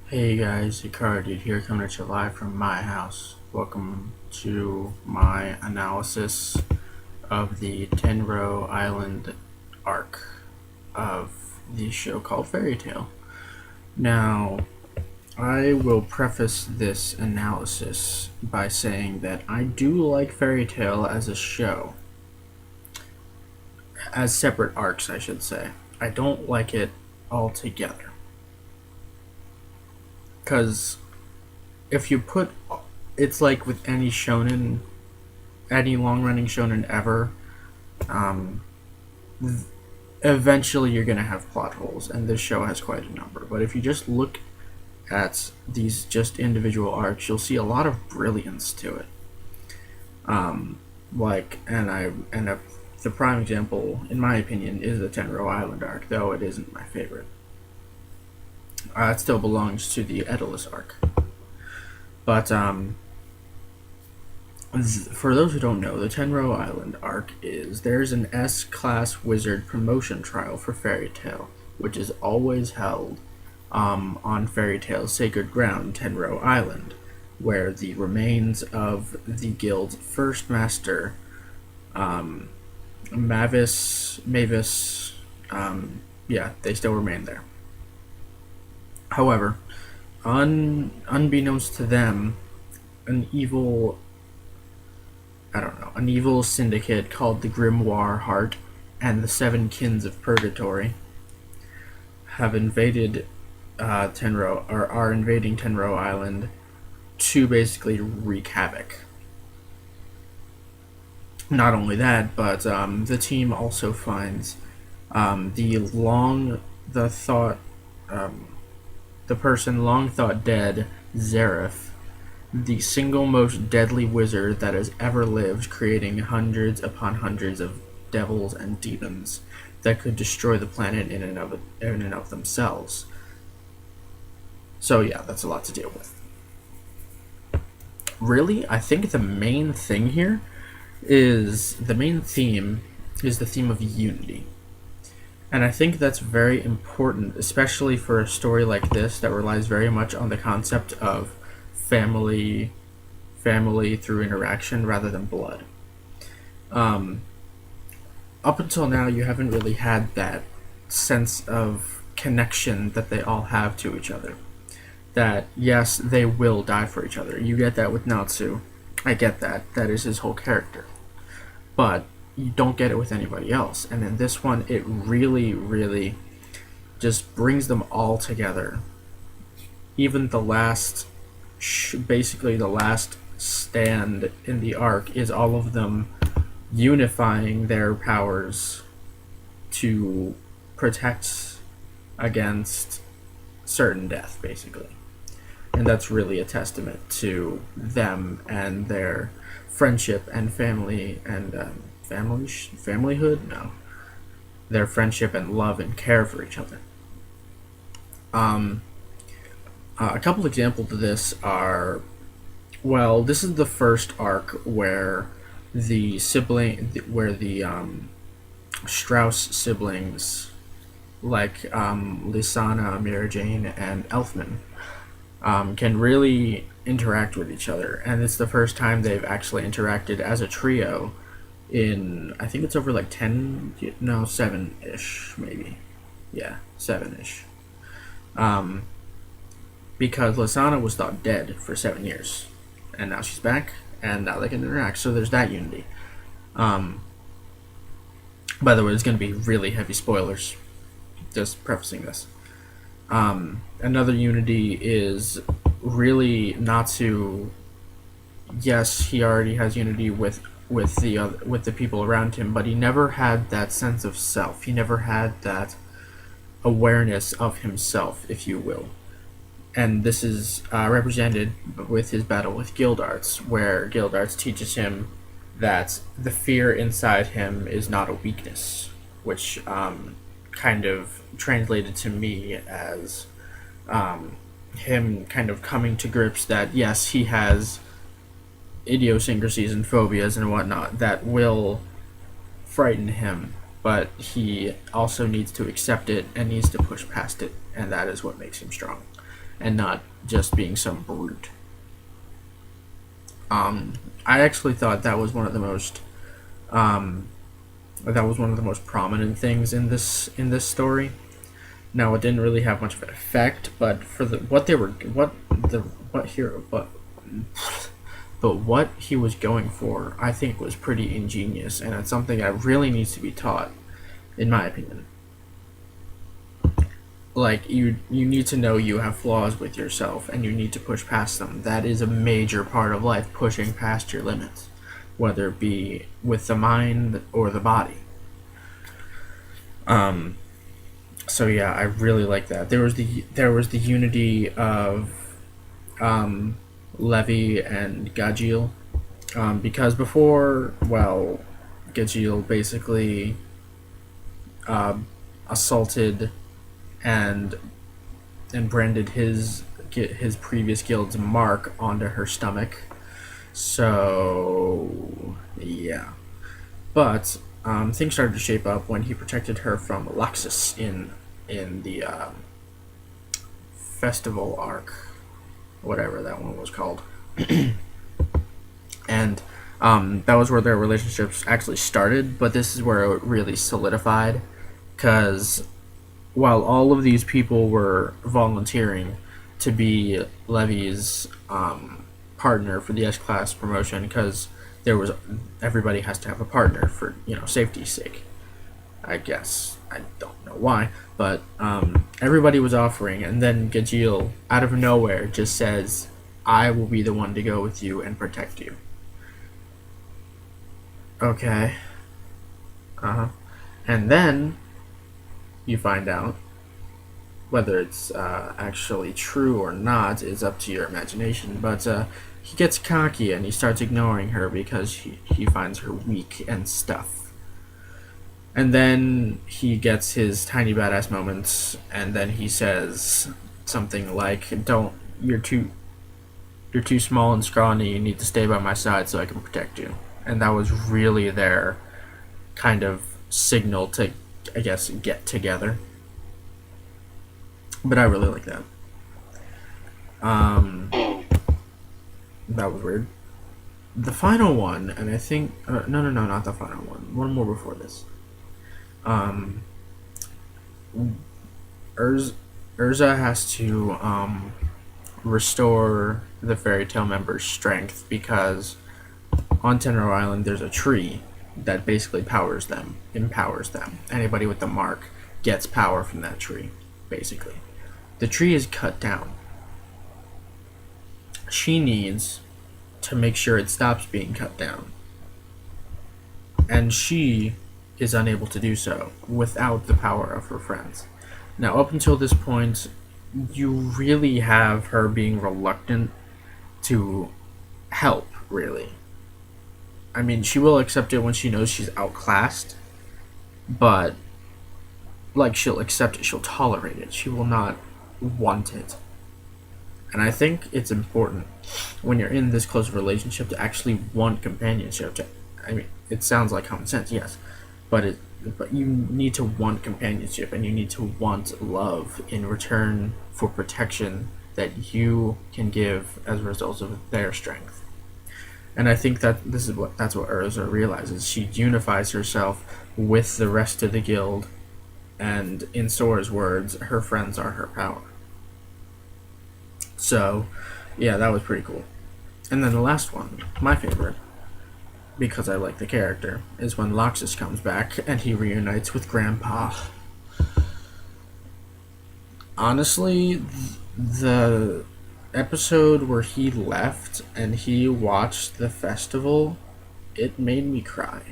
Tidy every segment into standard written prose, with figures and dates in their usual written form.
Hey guys, Dude here, coming at you live from my house. Welcome to my analysis of the Tenrou Island arc of the show called Fairy Tail. Now, I will preface this analysis by saying that I do like Fairy Tail as a show, as separate arcs, I should say. I don't like it altogether. Because if you put it's like with any shonen, any long-running shonen ever, um, eventually you're gonna have plot holes, and this show has quite a number. But if you just look at these just individual arcs, you'll see a lot of brilliance to it. Like, the prime example, in my opinion, is the Tenrou Island arc, though it isn't my favorite. It still belongs to the Edalus arc. But for those who don't know, the Tenrou Island arc is there's an S-class wizard promotion trial for Fairy Tail, which is always held on Fairy Tail's sacred ground, Tenrou Island, where the remains of the guild's first master, Mavis, they still remain there. However, unbeknownst to them, an evil an evil syndicate called the Grimoire Heart and the Seven Kins of Purgatory have invaded Tenrou, or are invading Tenrou Island to basically wreak havoc. Not only that, but the team also finds the thought, the person long thought dead, Zareth, the single most deadly wizard that has ever lived, creating hundreds upon hundreds of devils and demons that could destroy the planet in and of themselves. So yeah, that's a lot to deal with. Really, I think the main theme is the theme of unity. And I think that's very important, especially for a story like this that relies very much on the concept of family through interaction rather than blood. Up until now, you haven't really had that sense of connection that they all have to each other. That, yes, they will die for each other. You get that with Natsu. I get that. That is his whole character. But you don't get it with anybody else. And in this one, it really, really just brings them all together. Even the last basically the last stand in the arc is all of them unifying their powers to protect against certain death, basically. And that's really a testament to them and their friendship and family and familyhood. No, their friendship and love and care for each other. A couple examples of this are, well, this is the first arc where the Strauss siblings, like Lysana, Mira Jane, and Elfman, can really interact with each other, and it's the first time they've actually interacted as a trio in, I think it's over like 7-ish, maybe. Yeah, 7-ish. Because Lysana was thought dead for 7 years, and now she's back, and now they can interact. So there's that unity. By the way, there's going to be really heavy spoilers. Just prefacing this. Another unity is really Natsu. Yes, he already has unity with the people around him, but he never had that sense of self. He never had that awareness of himself, if you will. And this is represented with his battle with Gildarts, where Gildarts teaches him that the fear inside him is not a weakness, which kind of translated to me as him kind of coming to grips that, yes, he has idiosyncrasies and phobias and whatnot that will frighten him, but he also needs to accept it and needs to push past it, and that is what makes him strong. and not just being some brute. I actually thought that was one of the most prominent things in this story. Now, it didn't really have much of an effect, but for what he was going for, I think was pretty ingenious, and it's something that really needs to be taught, in my opinion. Like, you need to know you have flaws with yourself, and you need to push past them. That is a major part of life, pushing past your limits, whether it be with the mind or the body. So yeah, I really like that. There was the unity of Levi and Gajil, because before, well, Gajil basically assaulted and branded his previous guild's mark onto her stomach. So yeah, but things started to shape up when he protected her from Laxus in the festival arc, whatever that one was called, and that was where their relationships actually started. But this is where it really solidified, because while all of these people were volunteering to be Levi's partner for the S-Class promotion, because everybody has to have a partner for, safety's sake, I guess. I don't know why, but everybody was offering, and then Gajil, out of nowhere, just says, I will be the one to go with you and protect you. Okay. And then you find out whether it's actually true or not is up to your imagination, but he gets cocky and he starts ignoring her because he finds her weak and stuff. And then he gets his tiny badass moments, and then he says something like, you're too small and scrawny, you need to stay by my side so I can protect you. And that was really their kind of signal to, I guess, get together. But I really like that. That was weird. The final one, and I think no, not the final one. One more before this. Urza has to restore the fairy tale members' strength, because on Tenrou Island there's a tree that basically empowers them. Anybody with the mark gets power from that tree, basically. The tree is cut down. She needs to make sure it stops being cut down. And she is unable to do so without the power of her friends. Now, up until this point, you really have her being reluctant to help, really. I mean, she will accept it when she knows she's outclassed, but, she'll accept it, she'll tolerate it, she will not want it. And I think it's important when you're in this close relationship to actually want companionship. I mean, it sounds like common sense, yes, but you need to want companionship, and you need to want love in return for protection that you can give as a result of their strength. And I think that that's what Urza realizes. She unifies herself with the rest of the guild, and in Sora's words, her friends are her power. So, yeah, that was pretty cool. And then the last one, my favorite, because I like the character, is when Laxus comes back and he reunites with Grandpa. Honestly, the episode where he left and he watched the festival, it made me cry.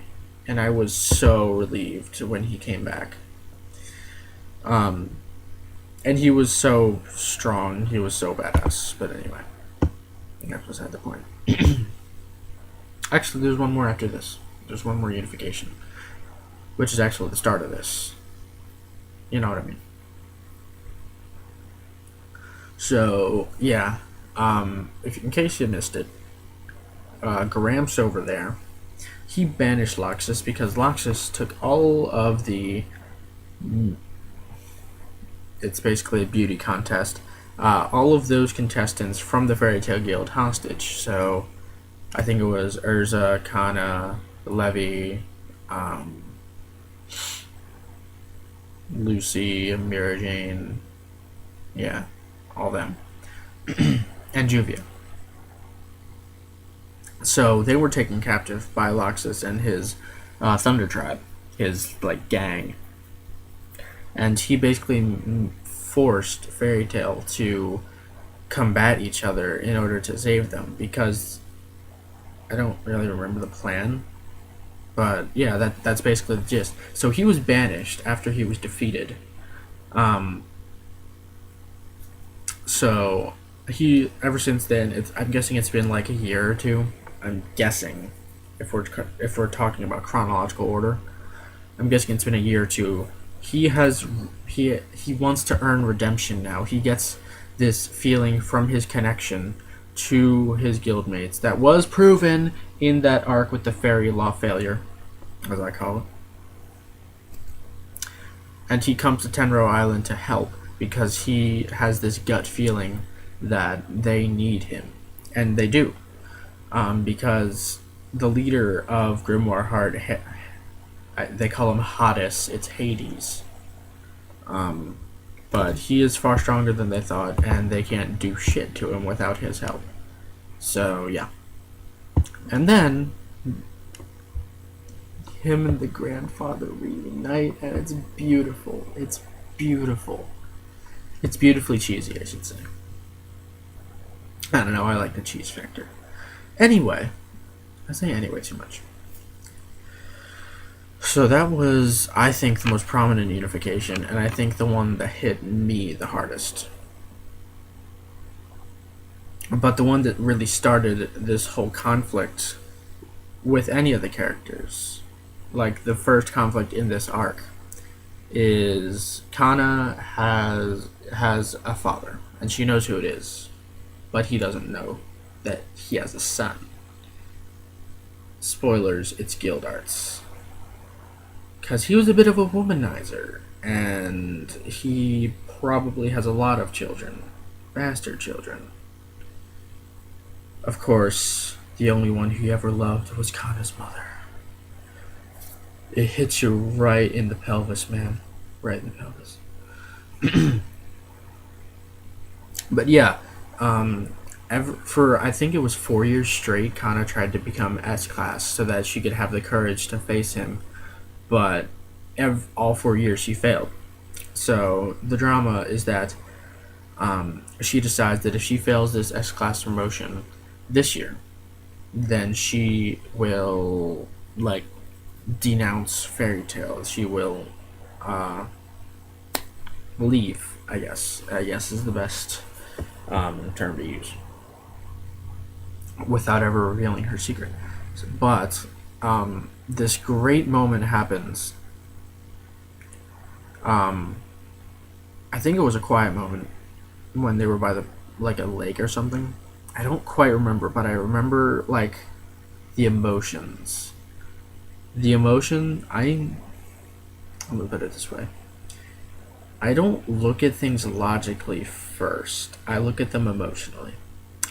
And I was so relieved when he came back. And he was so strong, he was so badass. But anyway, that was at the point. Actually, there's one more after this. There's one more unification, which is actually the start of this. You know what I mean? So, yeah. In case you missed it, Gramps over there, he banished Laxus because Laxus took all of the... It's basically a beauty contest, all of those contestants from the Fairy Tale Guild hostage. So I think it was Urza, Kana, Levy, um, Lucy, Mira Jane, yeah, all them, and Juvia. So they were taken captive by Loxus and his Thunder Tribe, his like gang, and he basically forced Fairy Tale to combat each other in order to save them, because I don't really remember the plan, but yeah, that's basically the gist. So he was banished after he was defeated. Um, so he ever since then, I'm guessing it's been like a year or two. I'm guessing, if we're talking about chronological order, I'm guessing it's been a year or two. He wants to earn redemption now. He gets this feeling from his connection to his guildmates that was proven in that arc with the fairy law failure, as I call it. And he comes to Tenrou Island to help because he has this gut feeling that they need him, and they do. Because the leader of Grimoire Heart, they call him Hades. It's Hades. But he is far stronger than they thought, and they can't do shit to him without his help. So yeah. And then him and the grandfather reunite, and it's beautiful. It's beautiful. It's beautifully cheesy, I should say. I don't know, I like the cheese factor. Anyway, I say anyway too much. So that was, I think, the most prominent unification, and I think the one that hit me the hardest. But the one that really started this whole conflict with any of the characters, like the first conflict in this arc, is Kana has a father, and she knows who it is, but he doesn't know that he has a son. Spoilers, it's Guildarts. Because he was a bit of a womanizer, and he probably has a lot of children. Bastard children. Of course, the only one he ever loved was Kana's mother. It hits you right in the pelvis, man. Right in the pelvis. But yeah, for I think it was 4 years straight, Kana tried to become S-Class so that she could have the courage to face him. But all 4 years she failed. So the drama is that she decides that if she fails this S-Class promotion this year, then she will like denounce Fairy Tale. She will leave. I guess is the best term to use, without ever revealing her secret. But this great moment happens. I think it was a quiet moment when they were by the like a lake or something. I don't quite remember, but I remember like the emotions. The emotion. I'm gonna put it this way. I don't look at things logically first. I look at them emotionally.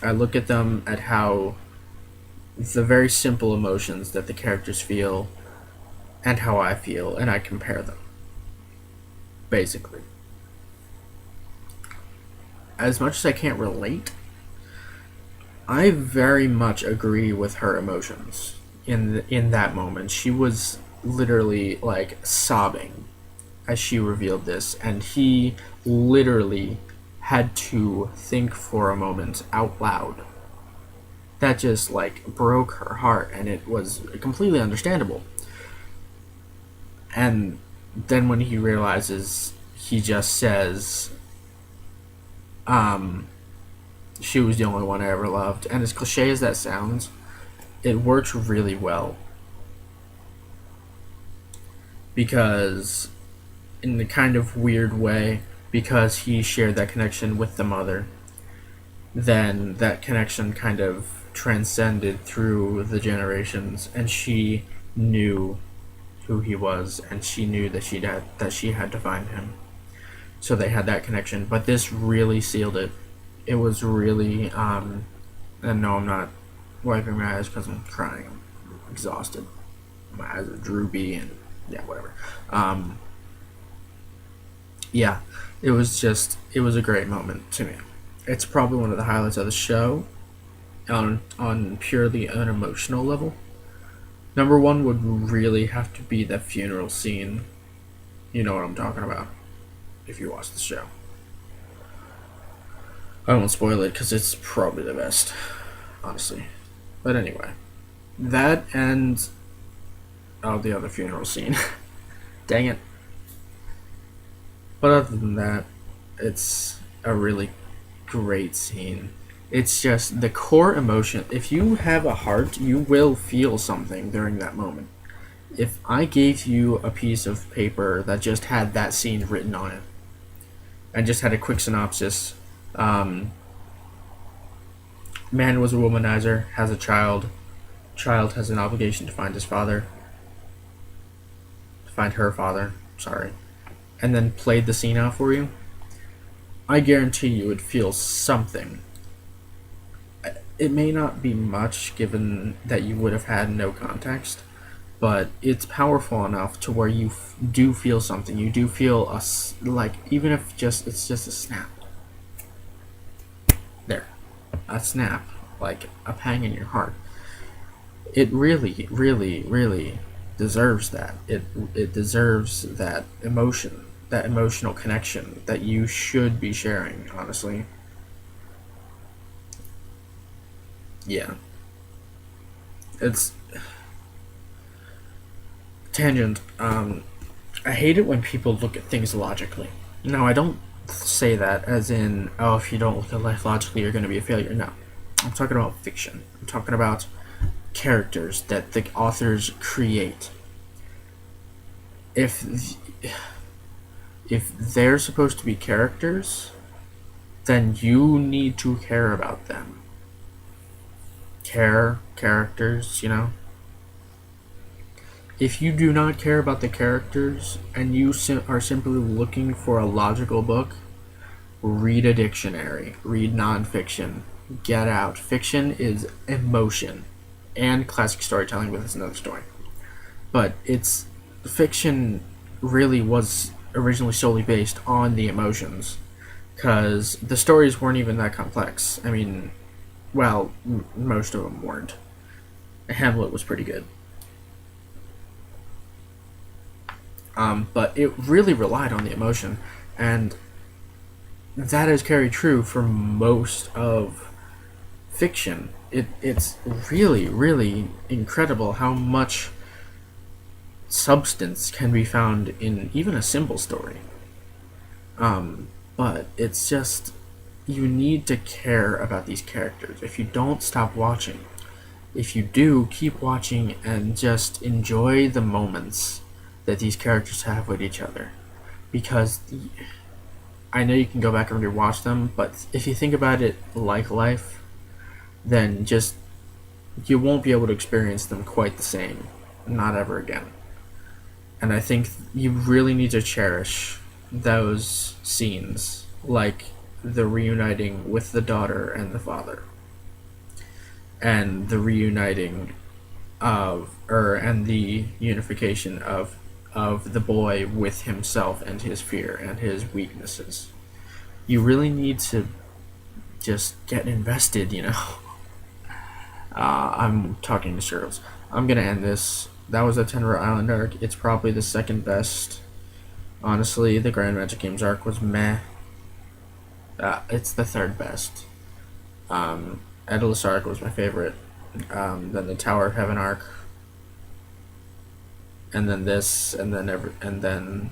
I look at them at how the very simple emotions that the characters feel and how I feel, and I compare them. Basically. As much as I can't relate, I very much agree with her emotions in that moment. She was literally like sobbing as she revealed this, and he literally had to think for a moment out loud. That just like broke her heart, and it was completely understandable. And then when he realizes, he just says, she was the only one I ever loved. And as cliche as that sounds, it works really well. Because, in a kind of weird way, because he shared that connection with the mother, then that connection kind of transcended through the generations, and she knew who he was, and she knew that she had to find him. so they had that connection. But this really sealed it. It was really, and no, I'm not wiping my eyes because I'm crying. I'm exhausted. My eyes are droopy and yeah, whatever. Yeah, it was a great moment to me. It's probably one of the highlights of the show on purely an emotional level. Number one would really have to be the funeral scene. You know what I'm talking about if you watch the show. I won't spoil it because it's probably the best, honestly. But anyway, that and the other funeral scene. Dang it. But other than that, it's a really great scene. It's just the core emotion. If you have a heart, you will feel something during that moment. If I gave you a piece of paper that just had that scene written on it, and just had a quick synopsis, man was a womanizer, has a child has an obligation to find his father, to find her father, sorry, and then played the scene out for you, I guarantee you would feel something. It may not be much given that you would have had no context, but it's powerful enough to where you do feel something. You do feel like, even if it's just a snap. There. A snap. Like a pang in your heart. It really, really, really deserves that. It deserves that emotion, that emotional connection that you should be sharing, honestly. Yeah. It's tangent. I hate it when people look at things logically. No, I don't say that as in, oh, if you don't look at life logically, you're going to be a failure. No. I'm talking about fiction. I'm talking about characters that the authors create. If they're supposed to be characters, then you need to care about them. Characters, you know? If you do not care about the characters and you are simply looking for a logical book, read a dictionary, read nonfiction, get out. Fiction is emotion, and classic storytelling, with another story. But fiction really was originally solely based on the emotions, because the stories weren't even that complex. I mean, well, most of them weren't. Hamlet was pretty good. But it really relied on the emotion, and that is carried true for most of fiction. It's really, really incredible how much substance can be found in even a simple story. But it's just, you need to care about these characters. If you don't, stop watching. If you do, keep watching and just enjoy the moments that these characters have with each other. Because I know you can go back and rewatch them, but if you think about it like life, then just, you won't be able to experience them quite the same. Not ever again. And I think you really need to cherish those scenes, like the reuniting with the daughter and the father, and the reuniting and the unification of the boy with himself and his fear and his weaknesses. You really need to just get invested, you know. I'm talking to Shirls. I'm gonna end this. That was a Tenrou Island arc. It's probably the second best. Honestly, the Grand Magic Games arc was meh. It's the third best. Edalus arc was my favorite. Then the Tower of Heaven arc. And then this, and then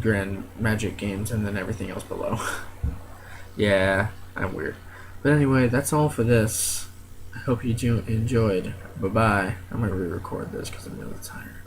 Grand Magic Games, and then everything else below. Yeah, I'm weird. But anyway, that's all for this. I hope you enjoyed. Bye-bye. I'm going to re-record this because I'm really tired.